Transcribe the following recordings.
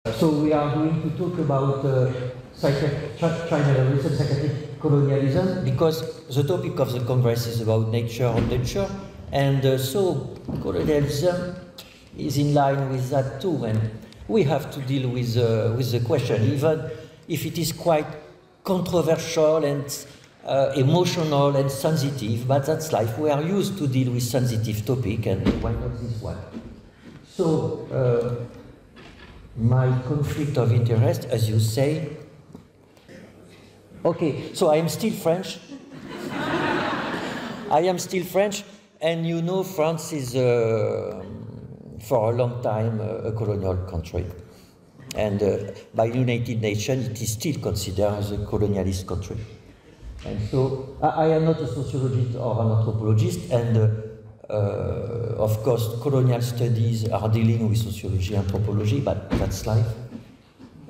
So we are going to talk about China recent psychiatric colonialism, because the topic of the Congress is about nature on nature, and so colonialism is in line with that too, and we have to deal with the question, even if it is quite controversial and emotional and sensitive, but that's life. We are used to deal with sensitive topic, and why not this one? So my conflict of interest, as you say. Okay, so I am still French. I am still French, and you know France is, for a long time, a colonial country. And by United Nations, it is still considered as a colonialist country. And so I am not a sociologist or an anthropologist, and of course, colonial studies are dealing with sociology and anthropology, but that's life.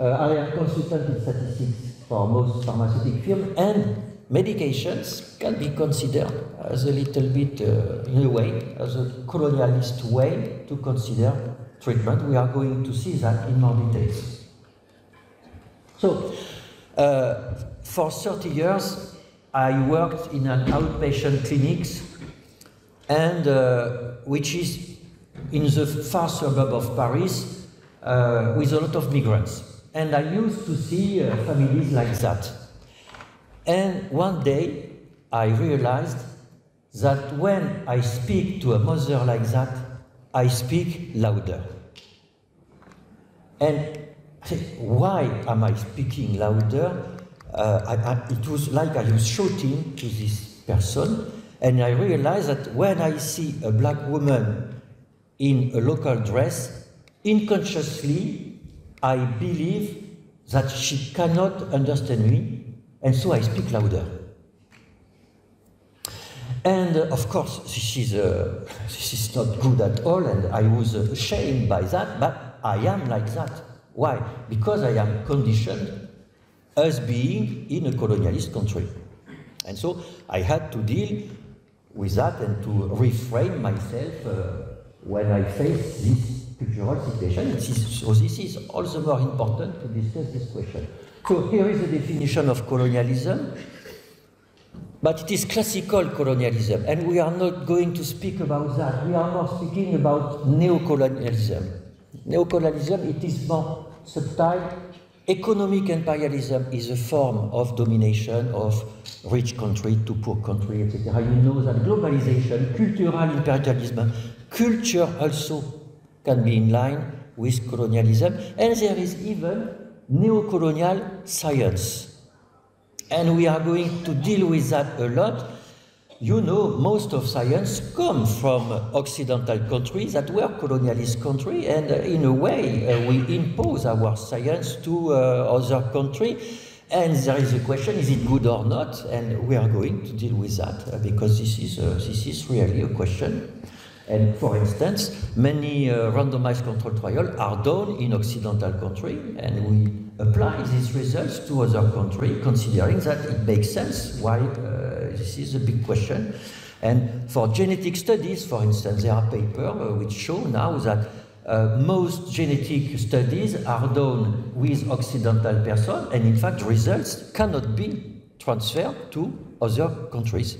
I am consultant in statistics for most pharmaceutical firms, and medications can be considered as a little bit, in a way, as a colonialist way to consider treatment. We are going to see that in more details. So, for 30 years, I worked in an outpatient clinics, and which is in the far suburb of Paris, with a lot of migrants. And I used to see families like that. And one day, I realized that when I speak to a mother like that, I speak louder. And I said, why am I speaking louder? It was like I was shouting to this person. And I realized that when I see a black woman in a local dress, unconsciously, I believe that she cannot understand me, and so I speak louder. And of course, this is not good at all, and I was ashamed by that, but I am like that. Why? Because I am conditioned as being in a colonialist country. And so I had to deal with that and to reframe myself when I face this cultural situation. So this is all the more important to discuss this question. So here is the definition of colonialism, but it is classical colonialism, and we are not going to speak about that. We are more speaking about neocolonialism. Neocolonialism, it is more subtle. Economic imperialism is a form of domination of rich country to poor country, etc. You know that globalization, cultural imperialism, culture also can be in line with colonialism, and there is even neocolonial science. And we are going to deal with that a lot. You know, most of science comes from Occidental countries that were colonialist countries, and in a way, we impose our science to other countries. And there is a question: is it good or not? And we are going to deal with that because this is really a question. And for instance, many randomized control trials are done in Occidental countries, and we apply these results to other countries, considering that it makes sense why this is a big question. And for genetic studies, for instance, there are papers which show now that most genetic studies are done with Occidental persons, and in fact, results cannot be transferred to other countries.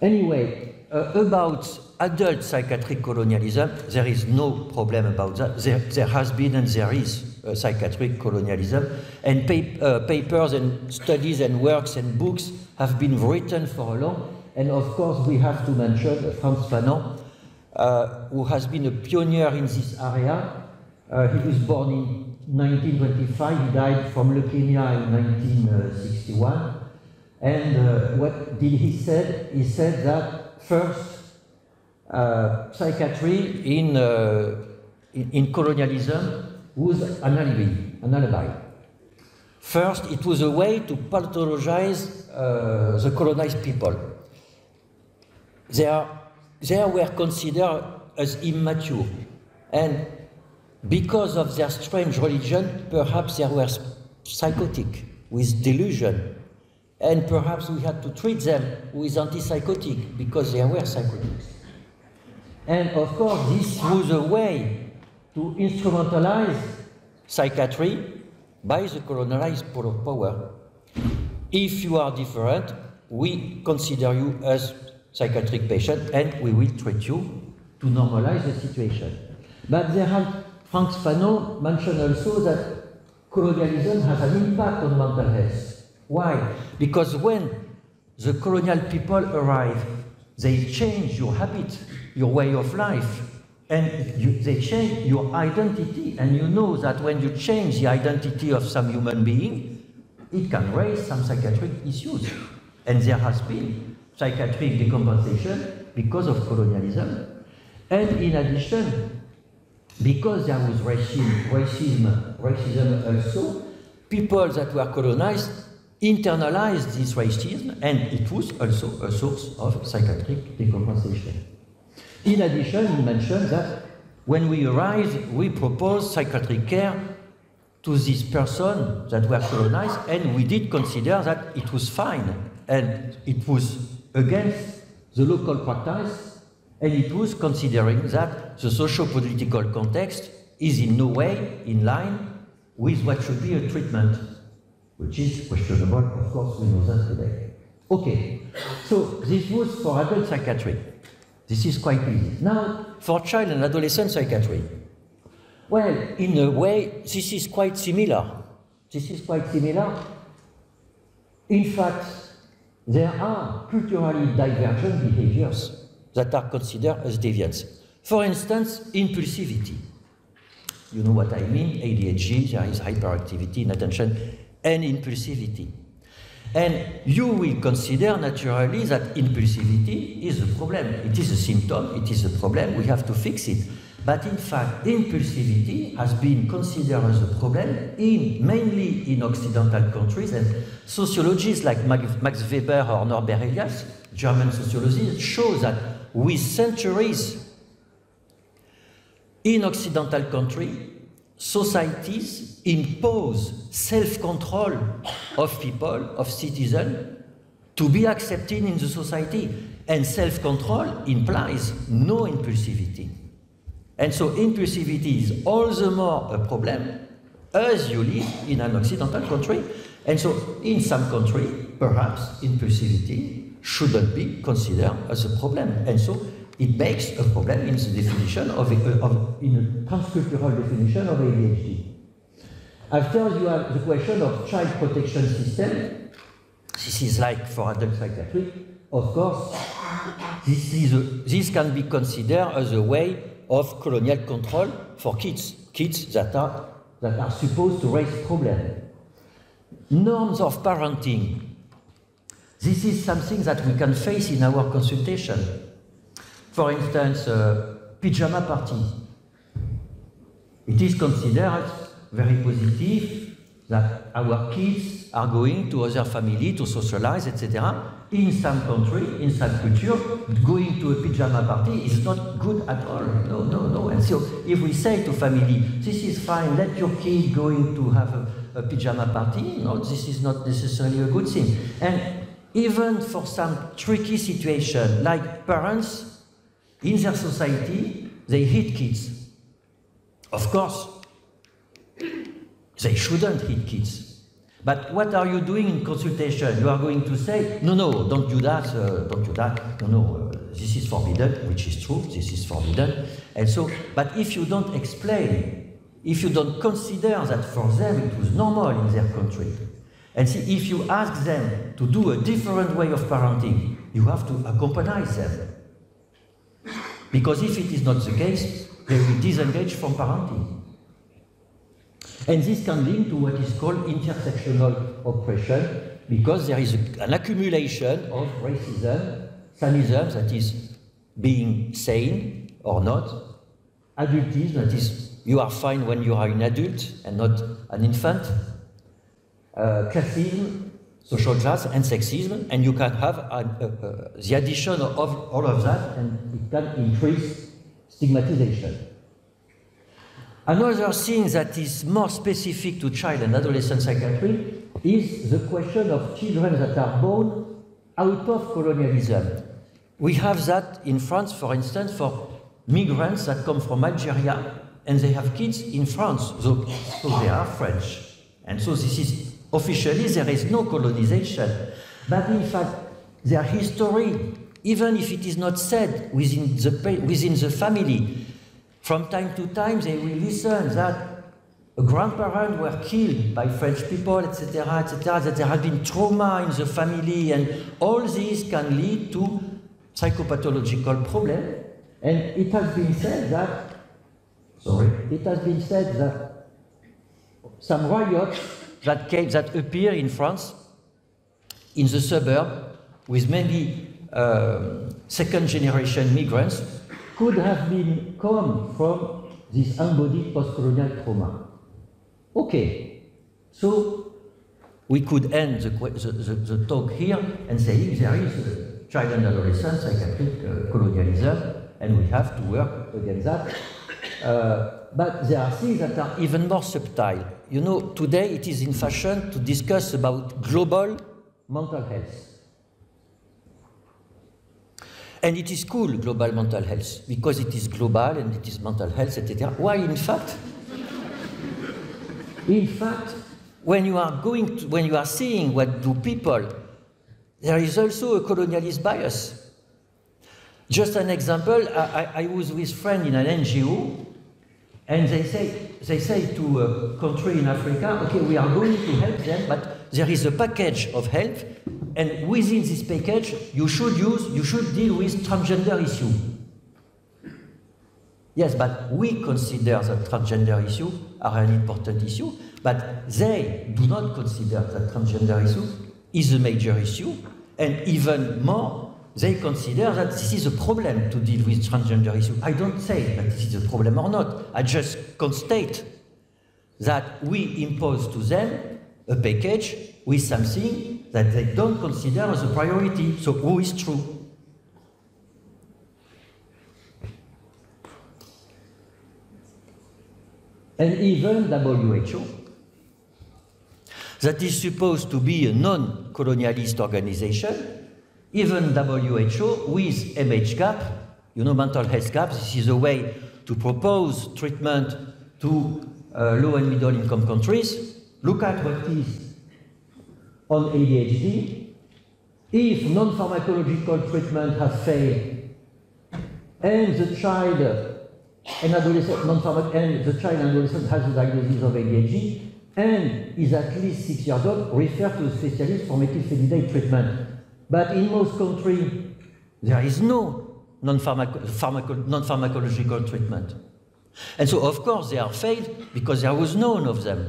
Anyway, about adult psychiatric colonialism, there is no problem about that. There has been and there is psychiatric colonialism, and papers and studies and works and books have been written for long. And of course, we have to mention Frantz Fanon, who has been a pioneer in this area. He was born in 1925, he died from leukemia in 1961. And what did he say? He said that first, psychiatry in colonialism was an alibi. First, it was a way to pathologize the colonized people. They were considered as immature, and because of their strange religion, perhaps they were psychotic, with delusion. And perhaps we had to treat them with antipsychotic because they were psychotics. And of course, this was a way to to instrumentalize psychiatry by the colonialized power. If you are different, we consider you as psychiatric patient and we will treat you to normalize the situation. But there have, Frantz Fanon mentioned also that colonialism has an impact on mental health. Why? Because when the colonial people arrive, they change your habit, your way of life, and they change your identity. And you know that when you change the identity of some human being, it can raise some psychiatric issues. And there has been psychiatric decompensation because of colonialism. And in addition, because there was racism also, people that were colonized internalized this racism, and it was also a source of psychiatric decompensation. In addition, he mentioned that when we arrived, we proposed psychiatric care to this person that were colonized, and we did consider that it was fine, and it was against the local practice, and it was considering that the socio-political context is in no way in line with what should be a treatment, which is questionable, of course, we know that today. Okay, so this was for adult psychiatry. This is quite easy. Now, for child and adolescent psychiatry. Well, in a way, this is quite similar. This is quite similar. In fact, there are culturally divergent behaviors that are considered as deviants. For instance, impulsivity. You know what I mean? ADHD, there is hyperactivity, inattention, and impulsivity. And you will consider naturally that impulsivity is a problem. It is a symptom, it is a problem, we have to fix it. But in fact, impulsivity has been considered as a problem mainly in Occidental countries, and sociologists like Max Weber or Norbert Elias, German sociologists, show that with centuries in Occidental countries, societies impose self-control of people, of citizens, to be accepted in the society. And self-control implies no impulsivity. And so impulsivity is all the more a problem as you live in an Occidental country. And so in some countries, perhaps impulsivity shouldn't be considered as a problem. And so it makes a problem in the definition in a transcultural definition of ADHD. After you have the question of child protection system. This is like for adult psychiatry. Of course, this can be considered as a way of colonial control for kids that are supposed to raise problems. Norms of parenting. This is something that we can face in our consultation. For instance, pyjama party. It is considered very positive that our kids are going to other family to socialize, etc. In some country, in some culture, going to a pyjama party is not good at all. No, no, no. And so if we say to family, this is fine, let your kid going to have a pyjama party, no, this is not necessarily a good thing. And even for some tricky situation, like parents, in their society, they hit kids. Of course, they shouldn't hit kids. But what are you doing in consultation? You are going to say, no, no, don't do that, don't do that. No, no, this is forbidden, which is true, this is forbidden. And so, but if you don't explain, if you don't consider that for them it was normal in their country, and see, if you ask them to do a different way of parenting, you have to accompany them. Because if it is not the case, they will disengage from parenting. And this can link to what is called intersectional oppression, because there is an accumulation of racism, sanism, that is being sane or not, adultism, that is you are fine when you are an adult and not an infant, classism, social class, and sexism, and you can have the addition of all of that, and it can increase stigmatization. Another thing that is more specific to child and adolescent psychiatry is the question of children that are born out of colonialism. We have that in France, for instance, for migrants that come from Algeria and they have kids in France, so they are French. And so this is, officially, there is no colonization. But in fact, their history, even if it is not said within the family, from time to time they will listen that a grandparent were killed by French people, etc., etc., that there has been trauma in the family, and all this can lead to psychopathological problem. And it has been said that, some riots that appear in France, in the suburb, with many second-generation migrants, could have been come from this embodied post-colonial trauma. Okay, so we could end the talk here and saying there is child and adolescent psychiatric colonialism, and we have to work against that. But there are things that are even more subtle. You know, today it is in fashion to discuss about global mental health. And it is cool, global mental health, because it is global and it is mental health, etc. Why, in fact, when you are seeing what do people, there is also a colonialist bias. Just an example, I was with a friend in an NGO, and they say to a country in Africa, okay, we are going to help them, but there is a package of help, and within this package, you should deal with transgender issue. Yes, but we consider that transgender issue are an important issue, but they do not consider that transgender issue is a major issue, and even more, they consider that this is a problem to deal with transgender issue. I don't say that this is a problem or not. I just constate that we impose to them a package with something that they don't consider as a priority. So who is true? And even WHO, that is supposed to be a non-colonialist organization, even WHO with MHGAP, you know, mental health gap, this is a way to propose treatment to low and middle income countries. Look at what is on ADHD. If non-pharmacological treatment has failed and the child and adolescent has a diagnosis of ADHD and is at least 6 years old, refer to a specialist for methylphenidate treatment. But in most countries, there is no non-pharmacological treatment. And so, of course, they are failed because there was none of them.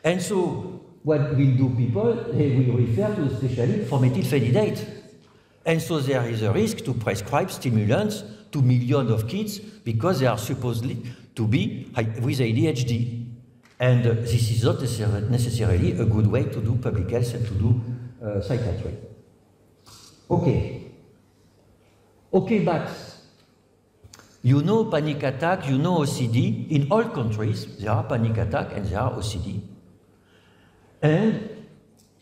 And so, what will do people? They will refer to a specialist for methylphenidate. And so there is a risk to prescribe stimulants to millions of kids because they are supposedly to be with ADHD. And this is not necessarily a good way to do public health and to do psychiatry. Okay, but you know panic attack, you know OCD. In all countries, there are panic attack and there are OCD. And,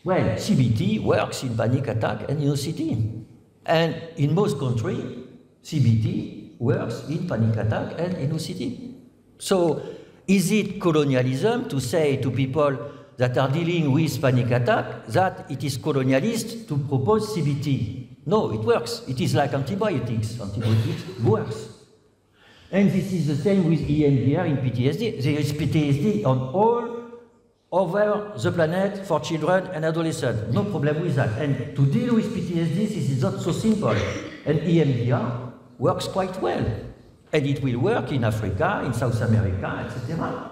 well, CBT works in panic attack and in OCD. And in most countries, CBT works in panic attack and in OCD. So, is it colonialism to say to people that are dealing with panic attack that it is colonialist to propose CBT? No, it works. It is like antibiotics. Antibiotics works. And this is the same with EMDR in PTSD. There is PTSD on all over the planet for children and adolescents. No problem with that. And to deal with PTSD, this is not so simple. And EMDR works quite well. And it will work in Africa, in South America, etc.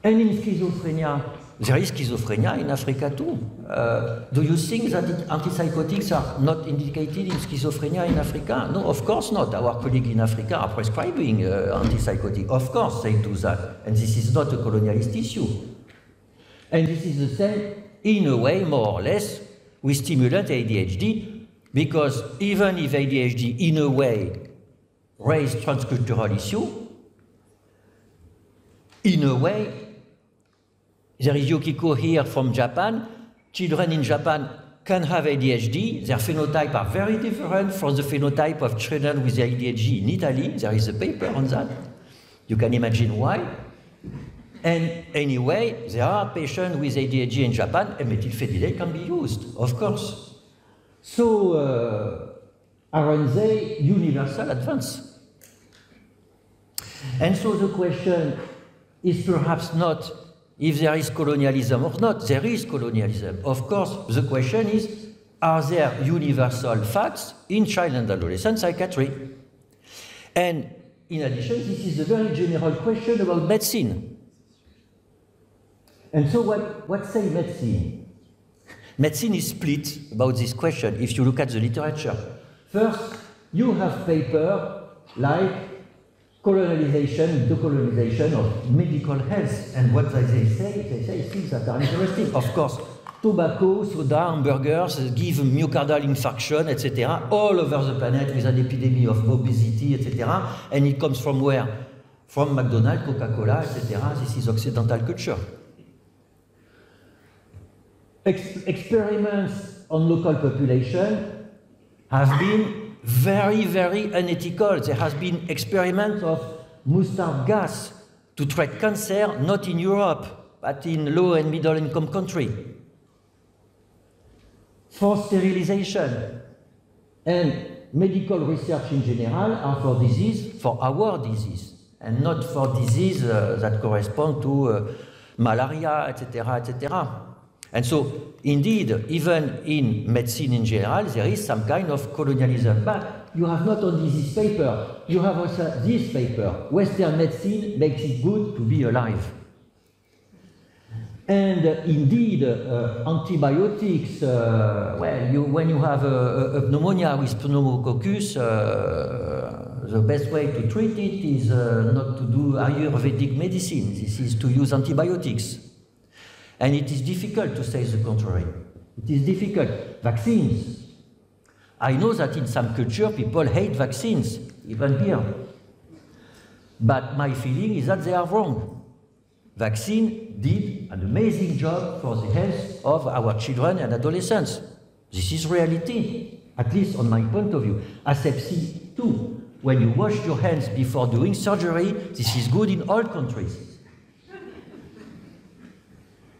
And in schizophrenia, there is schizophrenia in Africa too. Do you think that antipsychotics are not indicated in schizophrenia in Africa? No, of course not. Our colleagues in Africa are prescribing antipsychotics. Of course they do that. And this is not a colonialist issue. And this is the same, in a way, more or less, with stimulant ADHD, because even if ADHD, in a way, raised transcultural issue, in a way, there is Yukiko here from Japan. Children in Japan can have ADHD. Their phenotype are very different from the phenotype of children with ADHD in Italy. There is a paper on that. You can imagine why. And anyway, there are patients with ADHD in Japan, and methylphenidate can be used, of course. So, RNZ, universal advance. And so the question is perhaps not if there is colonialism or not. There is colonialism. Of course, the question is, are there universal facts in child and adolescent psychiatry? And in addition, this is a very general question about medicine. And so what say medicine? Medicine is split about this question if you look at the literature. First, you have paper like colonization, decolonization of medical health. And what they say things that are interesting. Of course, tobacco, soda, hamburgers give myocardial infarction, etc., all over the planet with an epidemic of obesity, etc. And it comes from where? From McDonald's, Coca-Cola, etc. This is Occidental culture. Experiments on local population have been very, very unethical. There has been experiments of mustard gas to treat cancer, not in Europe, but in low and middle income countries. Forced sterilization and medical research in general are for disease, for our disease, and not for disease that correspond to malaria, etc., etc. And so, indeed, even in medicine in general, there is some kind of colonialism. But you have not only this paper, you have also this paper. Western medicine makes it good to be alive. And indeed, antibiotics, when you have a pneumonia with pneumococcus, the best way to treat it is not to do Ayurvedic medicine. This is to use antibiotics. And it is difficult to say the contrary. It is difficult. Vaccines. I know that in some culture people hate vaccines, even here. But my feeling is that they are wrong. Vaccine did an amazing job for the health of our children and adolescents. This is reality, at least on my point of view. Asepsis too. When you wash your hands before doing surgery, this is good in all countries.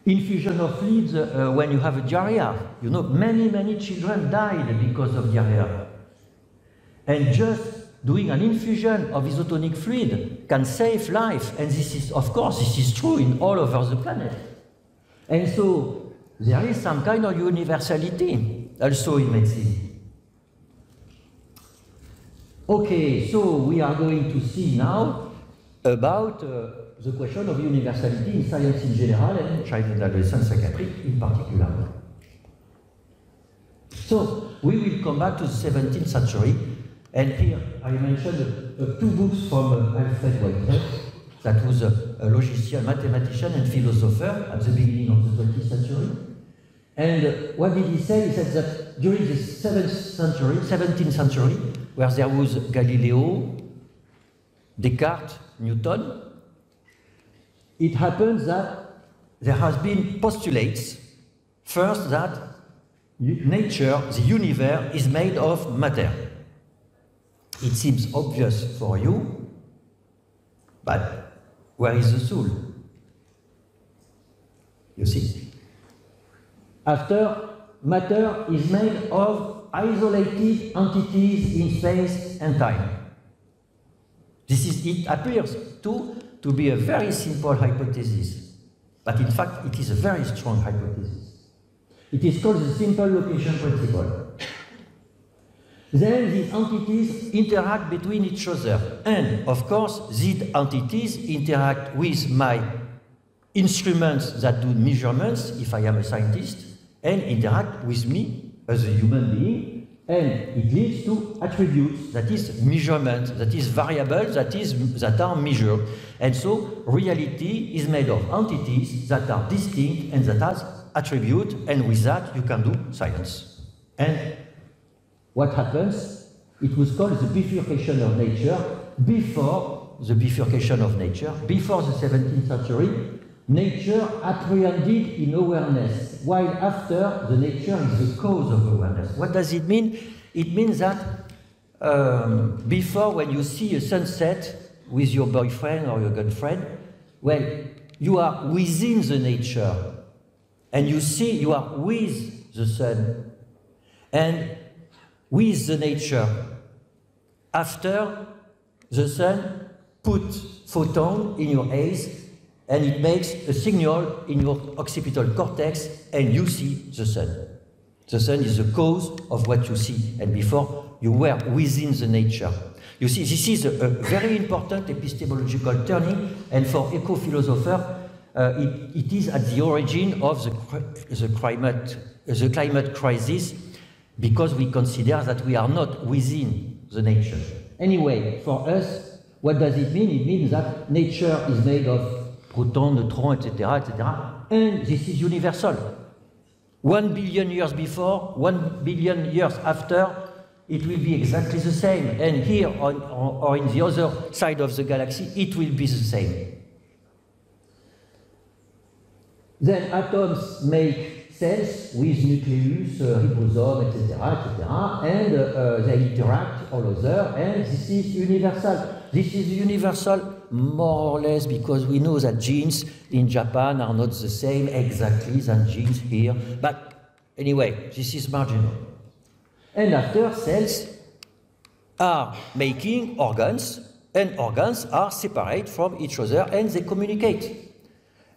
Infusion of fluids when you have a diarrhea. You know, many children died because of diarrhea. And just doing an infusion of isotonic fluid can save life. And this is, of course, this is true in all over the planet. And so there is some kind of universality also in medicine. Okay, so we are going to see now about the question of universality in science in general and child and adolescent psychiatry in particular. So we will come back to the 17th century, and here I mentioned two books from Alfred Whitehead, that was a logician, mathematician and philosopher at the beginning of the 20th century. And what did he say? He said that during the 17th century, where there was Galileo, Descartes, Newton, it happens that there has been postulates, first that nature, the universe, is made of matter. It seems obvious for you, but where is the soul? You see? After, matter is made of isolated entities in space and time. It appears to be a very simple hypothesis, but in fact it is a very strong hypothesis. It is called the simple location principle. Then these entities interact between each other, and of course these entities interact with my instruments that do measurements, if I am a scientist, and interact with me as a human being, and it leads to attributes, that is measurement, that is variables, that are measured. And so reality is made of entities that are distinct and that has attributes, and with that you can do science. And what happens? It was called the bifurcation of nature. Before the bifurcation of nature, before the 17th century, nature apprehended in awareness, while after, the nature is the cause of awareness. What does it mean? It means that before, when you see a sunset, with your boyfriend or your girlfriend, well, you are within the nature, and you see you are with the sun, and with the nature. After the sun puts photon in your eyes, and it makes a signal in your occipital cortex, and you see the sun. The sun is the cause of what you see, and before you were within the nature. You see, this is a very important epistemological turning, and for eco-philosophers, it is at the origin of the climate crisis, because we consider that we are not within the nature. Anyway, for us, what does it mean? It means that nature is made of protons, neutrons, etc., etc., and this is universal. 1 billion years before, 1 billion years after, it will be exactly the same. And here, or in the other side of the galaxy, it will be the same. Then atoms make cells with nucleus, ribosome, etc., etc., and they interact all over, and this is universal. This is universal more or less because we know that genes in Japan are not the same exactly than genes here. But anyway, this is marginal. And after, cells are making organs, and organs are separate from each other, and they communicate.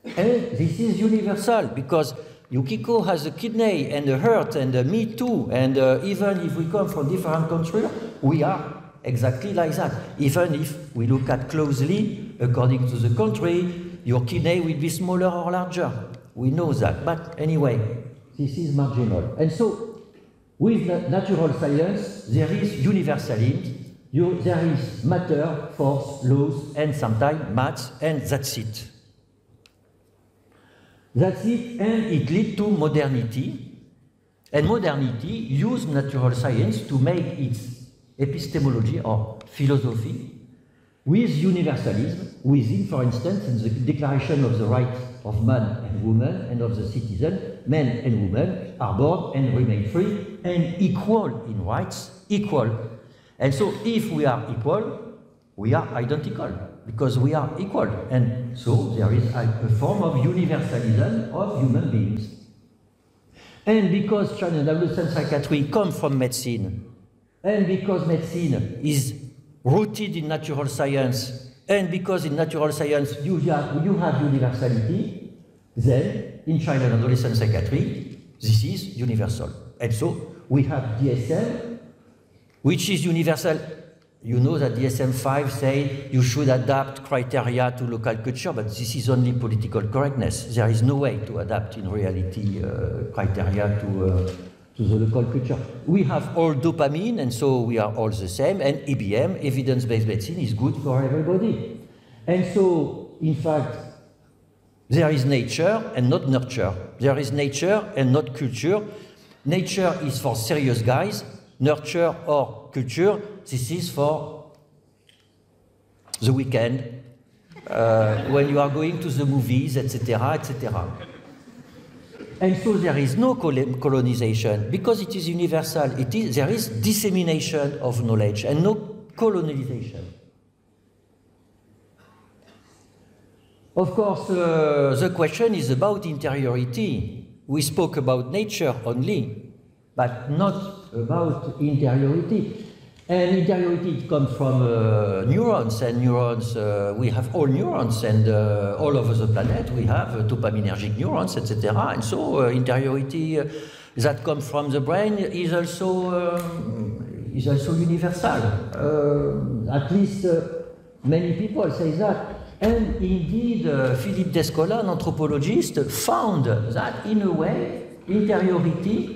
And this is universal, because Yukiko has a kidney, and a heart, and me too, and even if we come from different countries, we are exactly like that. Even if we look at closely, according to the country, your kidney will be smaller or larger. We know that, but anyway, this is marginal. And so, with natural science, there is universalism, there is matter, force, laws, and sometimes maths, and that's it. That's it, and it leads to modernity. And modernity used natural science to make its epistemology or philosophy with universalism, within, for instance, in the Declaration of the Rights of Man and Woman and of the Citizen, men and women are born and remain free and equal in rights, equal. And so if we are equal, we are identical, because we are equal. And so there is a form of universalism of human beings. And because child and adolescent psychiatry come from medicine, and because medicine is rooted in natural science, and because in natural science you have universality, then in child and adolescent psychiatry, this is universal. And so we have DSM, which is universal. You know that DSM-5 say you should adapt criteria to local culture, but this is only political correctness. There is no way to adapt in reality criteria to the local culture. We have all dopamine, and so we are all the same, and EBM, evidence-based medicine, is good for everybody. And so, in fact, there is nature and not nurture. There is nature and not culture. Nature is for serious guys. Nurture or culture, this is for the weekend, when you are going to the movies, etc., etc. And so there is no colonization, because it is universal. There is dissemination of knowledge and no colonization. Of course, the question is about interiority. We spoke about nature only, but not about interiority. And interiority comes from neurons, and neurons, we have all neurons, and all over the planet we have dopaminergic neurons, etc. And so interiority that comes from the brain is also universal. At least many people say that. And indeed, Philippe Descola, an anthropologist, found that in a way, interiority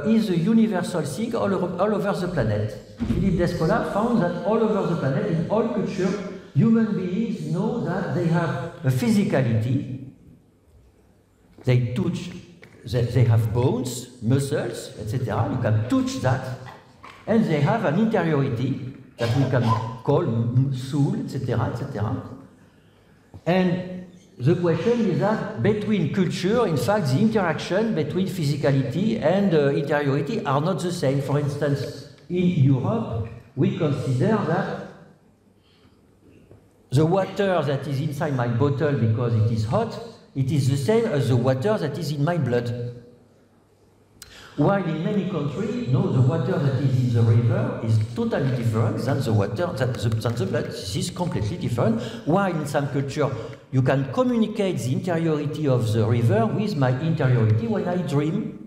is a universal thing all over the planet. Philippe Descola found that all over the planet, in all cultures, human beings know that they have a physicality. They touch, they have bones, muscles, etc. You can touch that. And they have an interiority that we can call soul, etc., etc. And the question is that between culture, in fact, the interaction between physicality and interiority are not the same. For instance, in Europe, we consider that the water that is inside my bottle because it is hot, it is the same as the water that is in my blood. While in many countries, no, the water that is in the river is totally different than the water than the blood. This is completely different. While in some culture, you can communicate the interiority of the river with my interiority when I dream.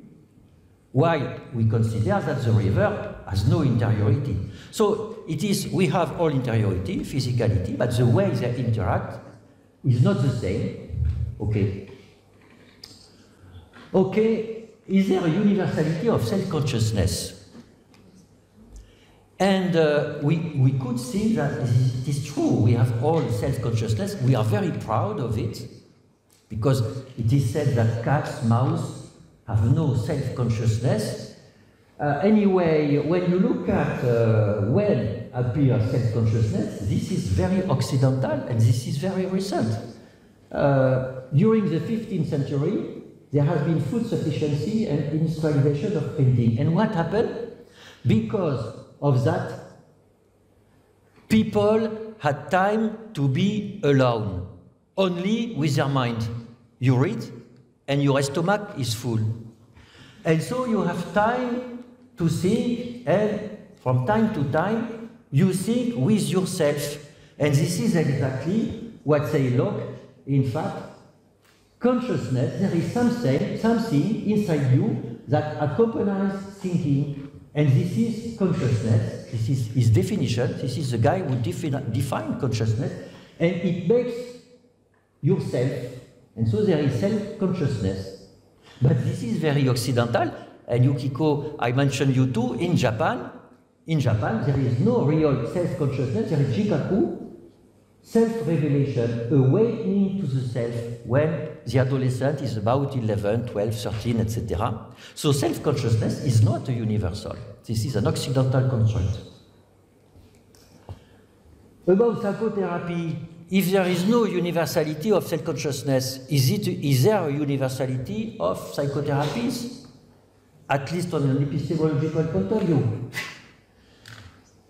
While we consider that the river has no interiority. So it is, we have all interiority, physicality, but the way they interact is not the same. Okay. Okay. Is there a universality of self-consciousness? And we could see that it is true. We have all self-consciousness. We are very proud of it because it is said that cats, mouse have no self-consciousness. Anyway, when you look at when appears self-consciousness, this is very Occidental and this is very recent. During the 15th century, there has been food sufficiency and industrialization of printing. And what happened? Because of that, people had time to be alone, only with their mind. You read, and your stomach is full. And so you have time to think, and from time to time, you think with yourself. And this is exactly what they look, in fact, consciousness, there is something inside you that accompanies thinking, and this is consciousness, this is his definition, this is the guy who defined consciousness, and it makes yourself, and so there is self-consciousness. But this is very Occidental, and Yukiko, I mentioned you too, in Japan there is no real self-consciousness, there is Jikaku, self-revelation, awakening to the self when the adolescent is about 11, 12, 13, etc. So self-consciousness is not a universal. This is an Occidental construct. About psychotherapy, if there is no universality of self-consciousness, is there a universality of psychotherapies? At least on an epistemological point of view.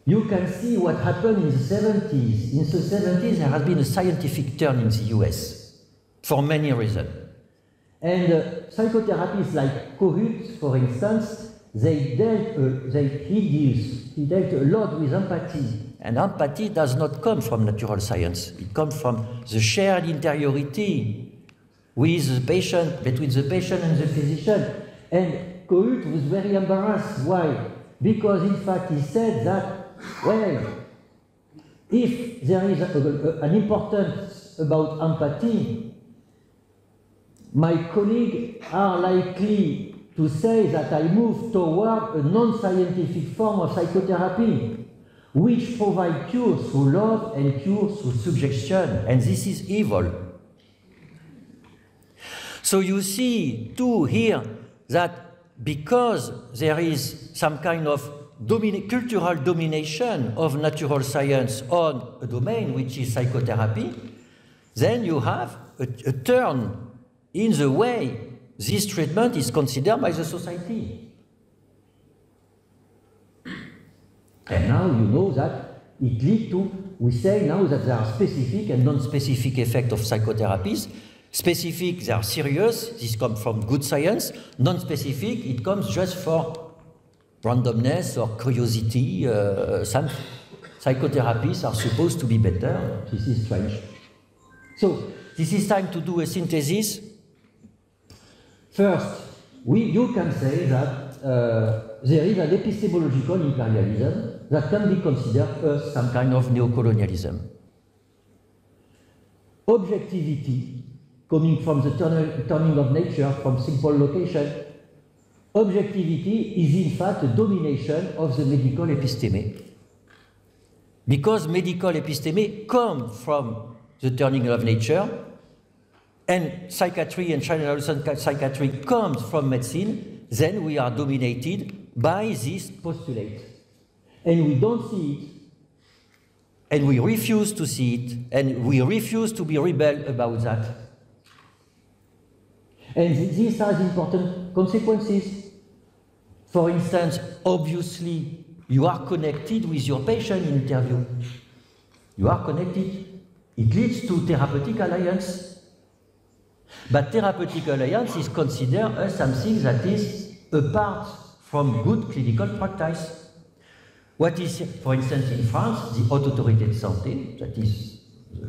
You can see what happened in the 70s. In the 70s, there has been a scientific turn in the US for many reasons. And psychotherapies like Kohut, for instance, he dealt a lot with empathy. And empathy does not come from natural science. It comes from the shared interiority with the patient, between the patient and the physician. And Kohut was very embarrassed. Why? Because in fact he said that, well, if there is an importance about empathy, my colleagues are likely to say that I move toward a non-scientific form of psychotherapy, which provides cures through love and cures through suggestion, and this is evil. So you see, too, here, that because there is some kind of cultural domination of natural science on a domain which is psychotherapy, then you have a turn in the way this treatment is considered by the society. And now you know that it leads to, we say now that there are specific and non-specific effects of psychotherapies. Specific, they are serious, this comes from good science. Non-specific, it comes just for randomness or curiosity. Some psychotherapies are supposed to be better. This is strange. So, this is time to do a synthesis. First, you can say that there is an epistemological imperialism that can be considered as some kind of neocolonialism. Objectivity, coming from the turning of nature, from simple location, objectivity is in fact a domination of the medical episteme. Because medical episteme come from the turning of nature, and psychiatry and Chinese psychiatry comes from medicine, then we are dominated by this postulate. And we don't see it, and we refuse to see it, and we refuse to be rebel about that. And this has important consequences. For instance, obviously, you are connected with your patient in interview. You are connected. it leads to therapeutic alliance. But therapeutic alliance is considered as something that is apart from good clinical practice. What is, for instance, in France, the Haute Autorité de Santé, that is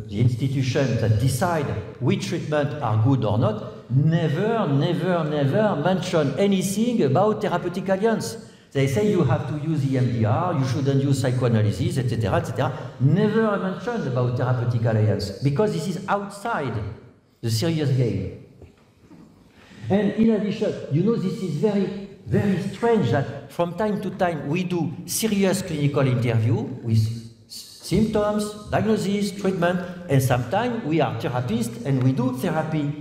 the institution that decide which treatment are good or not, never mention anything about therapeutic alliance. They say you have to use EMDR, you shouldn't use psychoanalysis, etc., etc. Never mentioned about therapeutic alliance, because this is outside the serious game. And in addition, you know, this is very strange that from time to time we do serious clinical interview with symptoms, diagnosis, treatment, and sometimes we are therapists and we do therapy.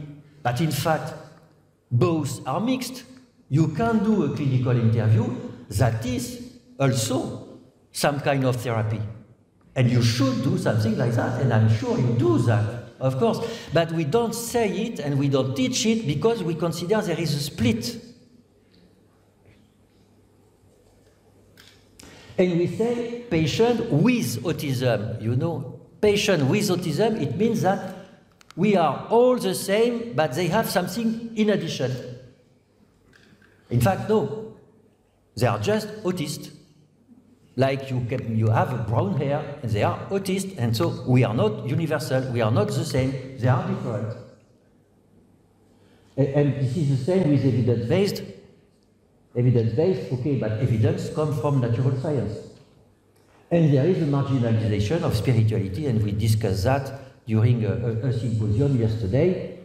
But in fact, both are mixed. You can do a clinical interview that is also some kind of therapy. And you should do something like that, and I'm sure you do that, of course. But we don't say it and we don't teach it because we consider there is a split. And we say patient with autism, you know. Patient with autism, it means that we are all the same, but they have something in addition. In fact, no. They are just autists. Like you have brown hair, and they are autists, and so we are not universal, we are not the same, they are different. And this is the same with evidence-based. Evidence-based, okay, but evidence comes from natural science. And there is a marginalization of spirituality, and we discussed that during a symposium yesterday.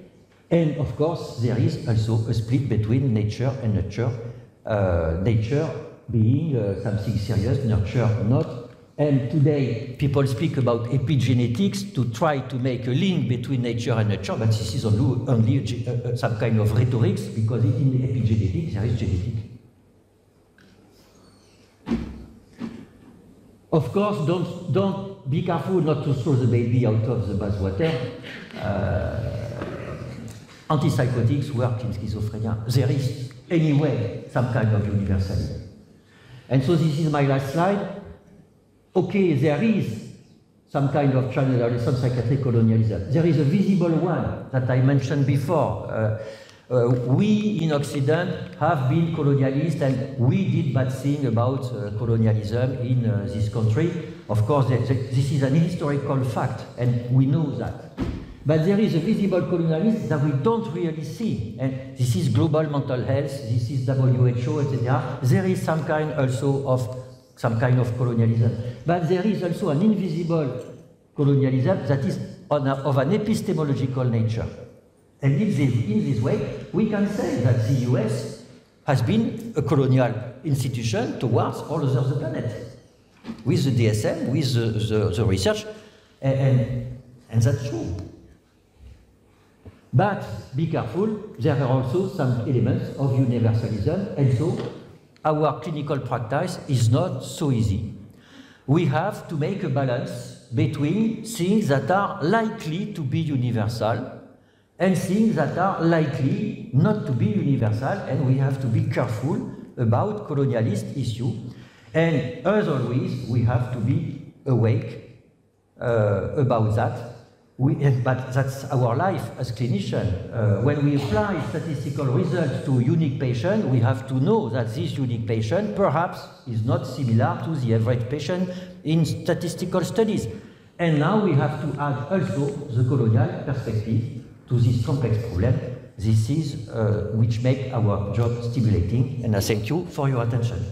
And of course, there is also a split between nature and nurture. Nature being something serious, nurture not. And today, people speak about epigenetics to try to make a link between nature and nurture, but this is only some kind of rhetoric, because in epigenetics there is genetic. Of course, don't be careful not to throw the baby out of the bathwater. Antipsychotics work in schizophrenia. There is, anyway, some kind of universalism. And so this is my last slide. Okay, there is some kind of channel, some psychiatric colonialism. There is a visible one that I mentioned before. We in Occident have been colonialists, and we did bad thing about colonialism in this country. Of course, this is an historical fact, and we know that. But there is a visible colonialism that we don't really see, and this is global mental health, this is WHO, etc. There is some kind also of colonialism, but there is also an invisible colonialism that is of an epistemological nature. And in this way, we can say that the US has been a colonial institution towards all over the planet, with the DSM, with the research, and that's true. But be careful, there are also some elements of universalism, and so our clinical practice is not so easy. We have to make a balance between things that are likely to be universal and things that are likely not to be universal, and we have to be careful about colonialist issue. And as always, we have to be awake about that. But that's our life as clinicians. When we apply statistical results to unique patient, we have to know that this unique patient perhaps is not similar to the average patient in statistical studies. And now we have to add also the colonial perspective to this complex problem. This is which makes our job stimulating, and I thank you for your attention.